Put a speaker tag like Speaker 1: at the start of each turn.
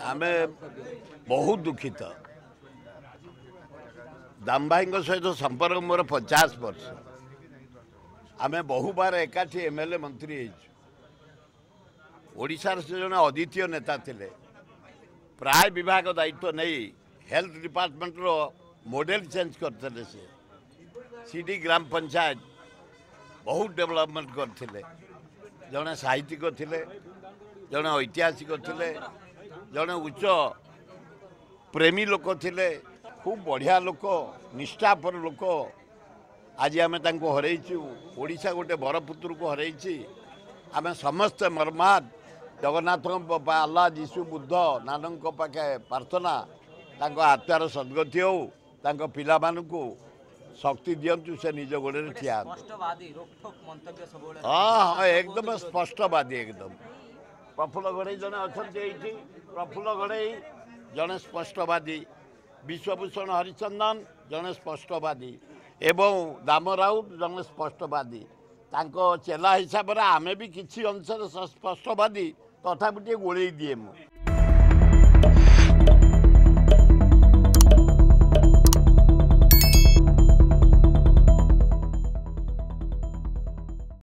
Speaker 1: आमे बहुत दुखित दाम भाई सहित संपर्क मोर 50 वर्ष आमे बहु बार एकाठी एमएलए मंत्री ओडिशार से जन अद्वितीय नेता थिले प्राय विभाग दायित्व नहीं हेल्थ डिपार्टमेंट रो मॉडल चेंज करते से सीडी ग्राम पंचायत बहुत डेवलपमेंट करते जड़े साहित्यिक थिले जड़े ऐतिहासिक थिले जड़े उच्च प्रेमी लोक थिले खूब बढ़िया लोक निष्ठापर लोक आज आम हरइचु ओडिशा गोटे बरपुत्र को हरइची आम समस्त मर्माद जगन्नाथ अल्लाह जीशु बुद्ध नानक पाखे प्रार्थना आत्मार सद्गति हो पिला मानू शक्ति दिंतु से निज गोड़े ठिया हाँ हाँ एकदम स्पष्टवादी एकदम प्रफुल्ल गड़े जड़े अच्छा प्रफुल्ल गड़े जड़े स्पष्टवादी विश्वभूषण हरिचंदन जड़े स्पष्टवादी एवं दाम राउत जड़े स्पष्टवादी चेला हिसाब से आमे भी किसी अंश स्पष्टवादी तथापि गोल दिए मु